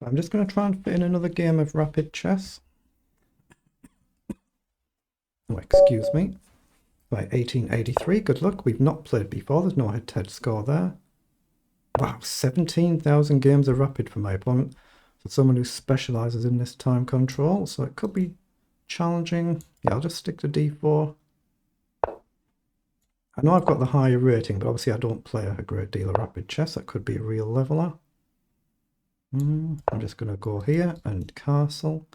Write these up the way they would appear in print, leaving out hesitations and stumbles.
I'm just going to try and fit in another game of rapid chess. Oh, excuse me. Right, 1883, good luck. We've not played before, there's no head-to-head score there. Wow, 17,000 games of rapid for my opponent. So someone who specialises in this time control, so it could be challenging. Yeah, I'll just stick to d4. I know I've got the higher rating, but obviously I don't play a great deal of rapid chess. That could be a real leveler. I'm just going to go here and castle.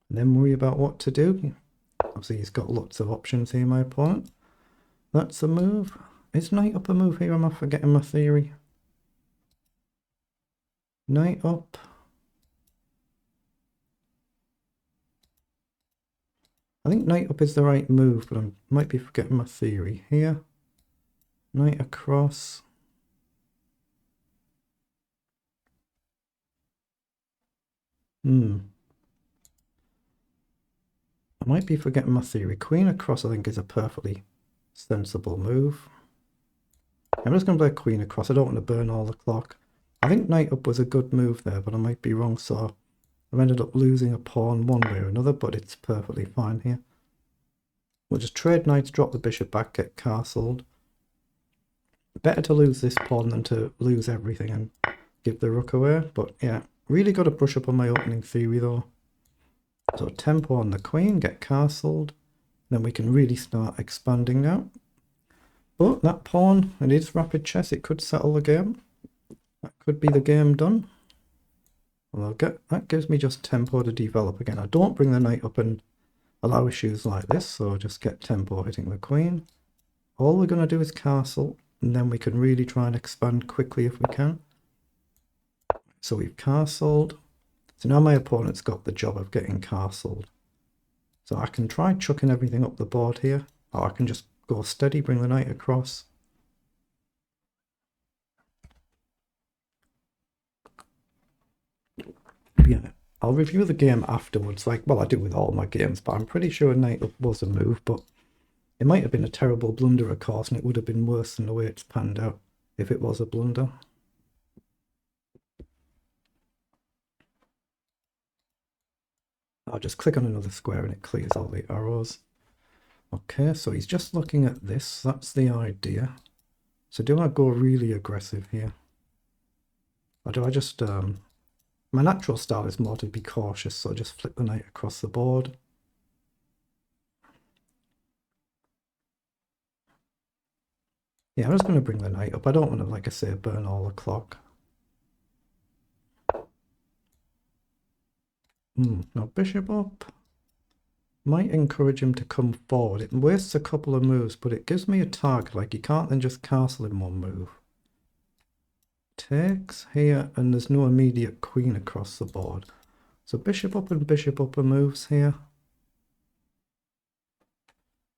And then worry about what to do. Obviously he's got lots of options here, my opponent. That's a move. Is knight up a move here? Am I forgetting my theory? Knight up. I think knight up is the right move, but I might be forgetting my theory here. Knight across. I might be forgetting my theory. Queen across I think is a perfectly sensible move. I'm just going to play queen across. I don't want to burn all the clock. I think knight up was a good move there, but I might be wrong, so I've ended up losing a pawn one way or another, but it's perfectly fine here. We'll just trade knights, drop the bishop back, get castled. Better to lose this pawn than to lose everything and give the rook away, but yeah, really got to brush up on my opening theory though. So tempo on the queen, get castled, then we can really start expanding now. But that pawn, it is rapid chess, it could settle the game. That could be the game done. Well, that gives me just tempo to develop again. I don't bring the knight up and allow issues like this, so just get tempo hitting the queen. All we're going to do is castle, and then we can really try and expand quickly if we can. So we've castled. So now my opponent's got the job of getting castled. So I can try chucking everything up the board here, or I can just go steady, bring the knight across. Yeah, I'll review the game afterwards, like, well, I do with all my games, but I'm pretty sure knight up was a move, but it might have been a terrible blunder, of course, and it would have been worse than the way it's panned out if it was a blunder. I'll just click on another square and it clears all the arrows. Okay, so he's just looking at this. That's the idea. So do I go really aggressive here? Or do I just... my natural style is more to be cautious, so just flip the knight across the board. Yeah, I'm just going to bring the knight up. I don't want to, like I say, burn all the clock. Now bishop up. Might encourage him to come forward. It wastes a couple of moves, but it gives me a target. Like, you can't then just castle in one move. Takes here, and there's no immediate queen across the board. So bishop up and bishop up are moves here.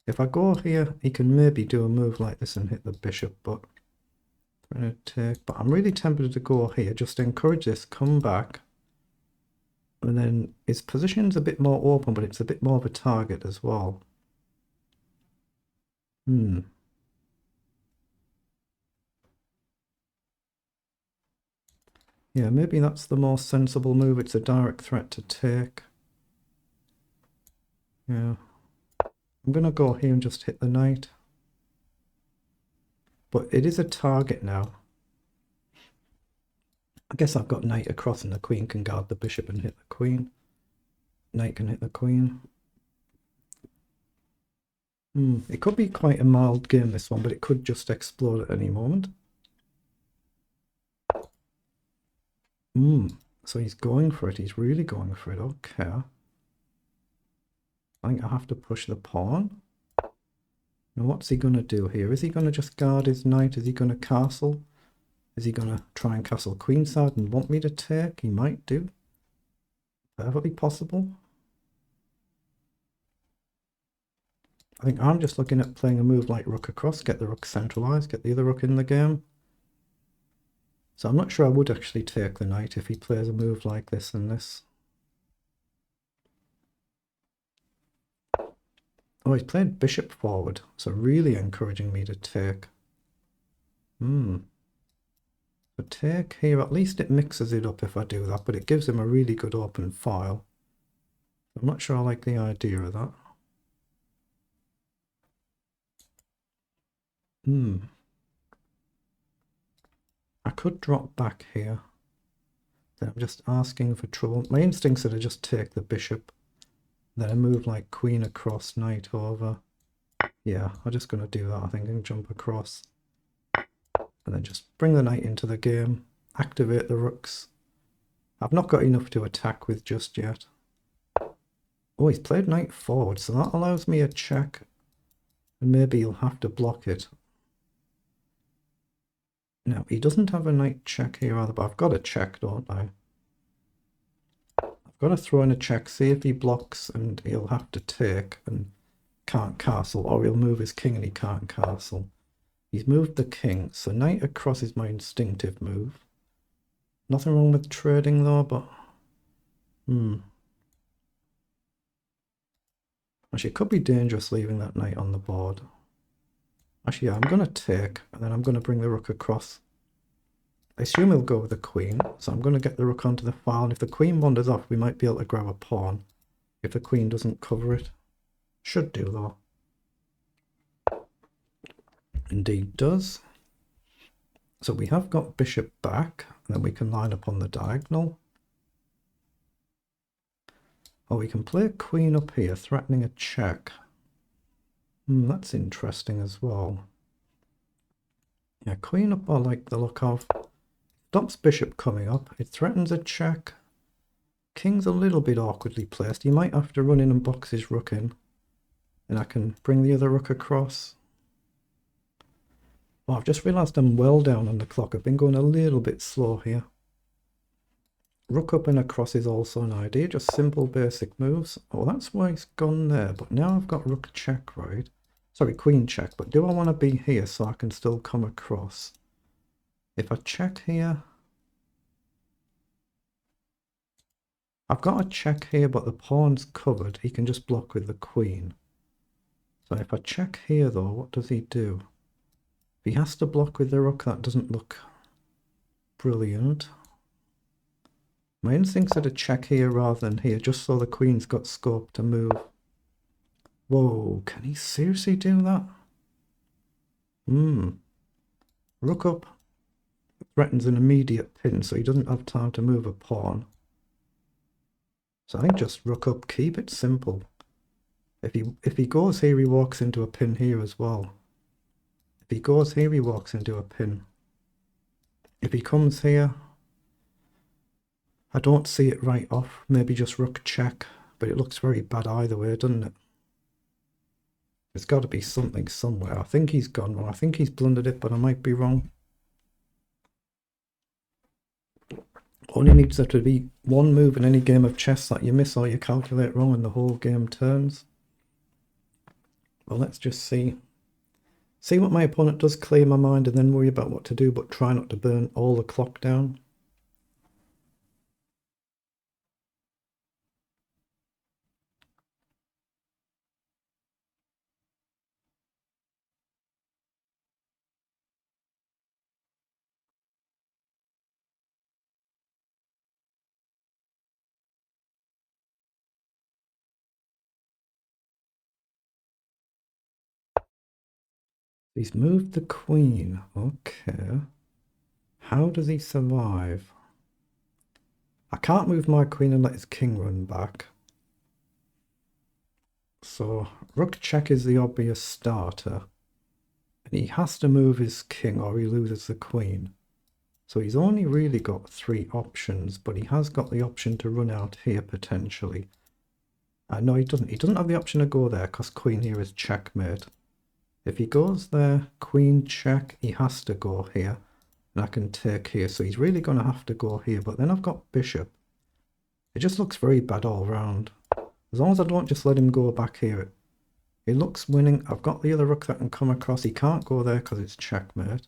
If I go here, he can maybe do a move like this and hit the bishop, but I'm really tempted to go here, just to encourage this, come back. And then his position's a bit more open, but it's a bit more of a target as well. Yeah, maybe that's the more sensible move. It's a direct threat to take. Yeah. I'm going to go here and just hit the knight. But it is a target now. I guess I've got knight across and the queen can guard the bishop and hit the queen. Knight can hit the queen. It could be quite a mild game, this one, but it could just explode at any moment. So he's going for it. He's really going for it. Okay. I think I have to push the pawn. Now what's he going to do here? Is he going to just guard his knight? Is he going to castle? Is he going to try and castle queenside and want me to take? He might do. Perfectly possible. I think I'm just looking at playing a move like rook across, get the rook centralized, get the other rook in the game. So I'm not sure I would actually take the knight if he plays a move like this and this. Oh, he's played bishop forward, so really encouraging me to take. So A take here, at least it mixes it up if I do that, but it gives him a really good open file. I'm not sure I like the idea of that. I could drop back here. Then I'm just asking for trouble. My instincts are to just take the bishop. Then I move like queen across, knight over. Yeah, I'm just going to do that, I think, and jump across. And then just bring the knight into the game. Activate the rooks. I've not got enough to attack with just yet. Oh, he's played knight forward, so that allows me a check. And maybe he'll have to block it. Now, he doesn't have a knight check here either, but I've got a check, don't I? I've got to throw in a check, see if he blocks, and he'll have to take and can't castle, or he'll move his king and he can't castle. He's moved the king, so knight across is my instinctive move. Nothing wrong with trading though, but... Actually, it could be dangerous leaving that knight on the board. Actually, yeah, I'm going to take, and then I'm going to bring the rook across. I assume he'll go with the queen, so I'm going to get the rook onto the file, and if the queen wanders off, we might be able to grab a pawn. If the queen doesn't cover it. Should do, though. Indeed does. So we have got bishop back, and then we can line up on the diagonal. Oh, we can play a queen up here, threatening a check. That's interesting as well. Yeah, queen up I like the look of. Stops bishop coming up. It threatens a check. King's a little bit awkwardly placed. He might have to run in and box his rook in. And I can bring the other rook across. Oh, I've just realised I'm well down on the clock. I've been going a little bit slow here. Rook up and across is also an idea. Just simple basic moves. Oh, that's why it's gone there. But now I've got rook check, right? Sorry, queen check. But do I want to be here so I can still come across? If I check here... I've got a check here, but the pawn's covered. He can just block with the queen. So if I check here, though, what does he do? If he has to block with the rook, that doesn't look brilliant. My instincts are to check here rather than here, just so the queen's got scope to move. Whoa, can he seriously do that? Rook up threatens an immediate pin, so he doesn't have time to move a pawn. So I think just rook up, keep it simple. If he goes here, he walks into a pin here as well. If he goes here, he walks into a pin. If he comes here, I don't see it right off. Maybe just rook check, but it looks very bad either way, doesn't it? There's got to be something somewhere. I think he's gone wrong. I think he's blundered it, but I might be wrong. Only needs there to be one move in any game of chess that you miss or you calculate wrong and the whole game turns. Well, let's just see. See what my opponent does, clear my mind, and then worry about what to do, but try not to burn all the clock down. He's moved the queen. Okay. How does he survive? I can't move my queen and let his king run back. So rook check is the obvious starter. And he has to move his king or he loses the queen. So he's only really got 3 options, but he has got the option to run out here potentially. No, he doesn't. He doesn't have the option to go there because queen here is checkmate. If he goes there, queen check, he has to go here. And I can take here. So he's really going to have to go here. But then I've got bishop. It just looks very bad all round. As long as I don't just let him go back here. It looks winning. I've got the other rook that can come across. He can't go there because it's checkmate.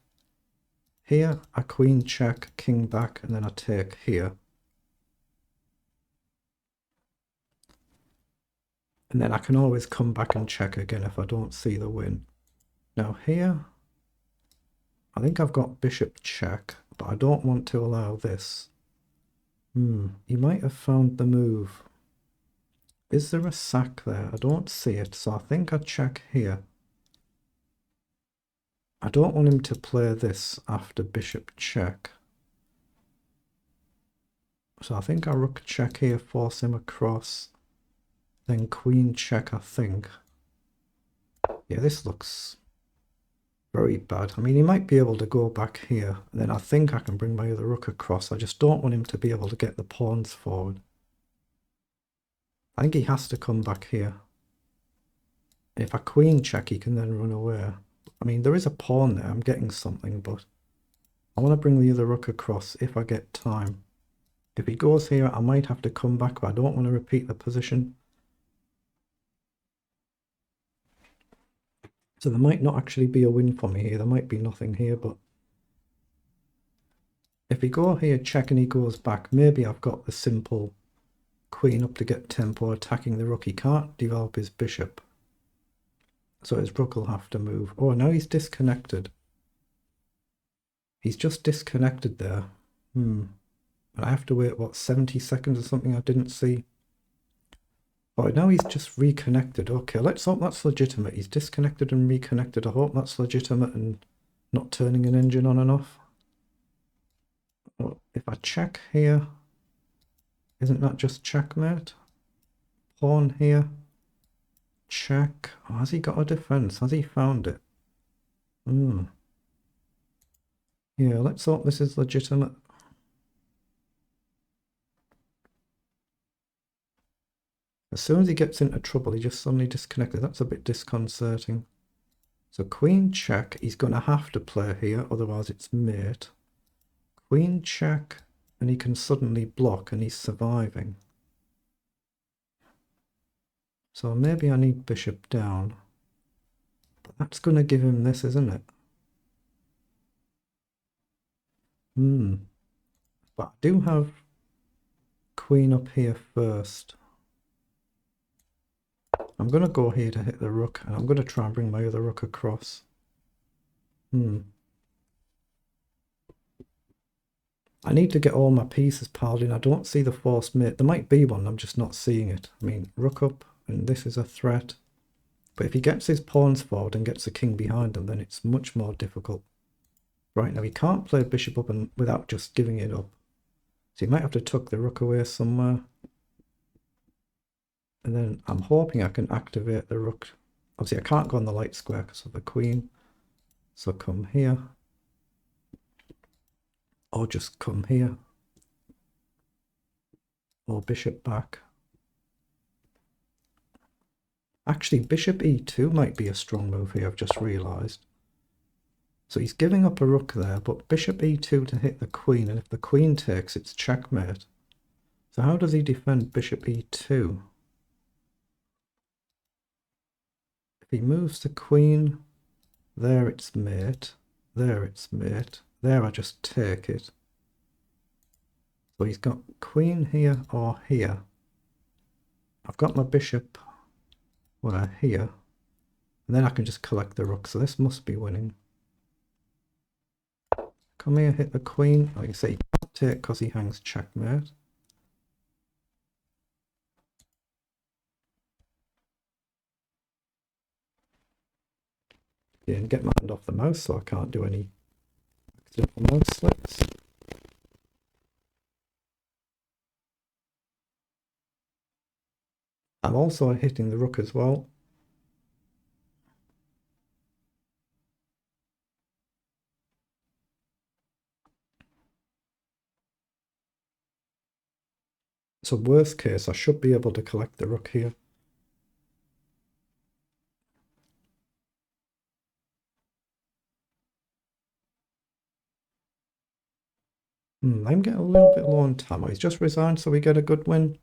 Here, a queen check, king back, and then I take here. And then I can always come back and check again if I don't see the win. Now here, I think I've got bishop check, but I don't want to allow this. He might have found the move. Is there a sack there? I don't see it, so I think I check here. I don't want him to play this after bishop check. So I think I rook check here, force him across. Then queen check, I think. Yeah, this looks very bad. I mean, he might be able to go back here. And then I think I can bring my other rook across. I just don't want him to be able to get the pawns forward. I think he has to come back here. If I queen check, he can then run away. I mean, there is a pawn there. I'm getting something, but I want to bring the other rook across if I get time. If he goes here, I might have to come back, but I don't want to repeat the position. So there might not actually be a win for me here. There might be nothing here, but if we go here, check, and he goes back, maybe I've got the simple queen up to get tempo, attacking the rook. He can't develop his bishop. So his rook will have to move. Oh, now he's disconnected. He's just disconnected there. I have to wait, what, 70 seconds or something I didn't see? Oh, now he's just reconnected. Okay, let's hope that's legitimate. He's disconnected and reconnected. I hope that's legitimate and not turning an engine on and off. Oh, if I check here, isn't that just checkmate? Pawn here. Check. Oh, has he got a defense? Has he found it? Yeah, let's hope this is legitimate. As soon as he gets into trouble, he just suddenly disconnected. That's a bit disconcerting. So queen check, he's going to have to play here, otherwise it's mate. Queen check, and he can suddenly block, and he's surviving. So maybe I need bishop down. But that's going to give him this, isn't it? But I do have queen up here first. I'm going to go here to hit the rook, and I'm going to try and bring my other rook across. I need to get all my pieces piled in. I don't see the forced mate. There might be one, I'm just not seeing it. I mean, rook up, and this is a threat. But if he gets his pawns forward and gets the king behind him, then it's much more difficult. Right, now he can't play bishop up and without just giving it up. So he might have to tuck the rook away somewhere. And then I'm hoping I can activate the rook. Obviously I can't go on the light square because of the queen. So come here. Or just come here. Or bishop back. Actually, bishop e2 might be a strong move here, I've just realised. So he's giving up a rook there, but bishop e2 to hit the queen, and if the queen takes, it's checkmate. So how does he defend bishop e2? If he moves the queen, there it's mate, there it's mate, there I just take it. So he's got queen here or here. I've got my bishop here, and then I can just collect the rook, so this must be winning. Come here, hit the queen. Like I say, he can't take because he hangs checkmate. Yeah, and get my hand off the mouse so I can't do any accidental mouse slips. I'm also hitting the rook as well. So worst case, I should be able to collect the rook here. I'm getting a little bit low on time. He's just resigned, so we get a good win.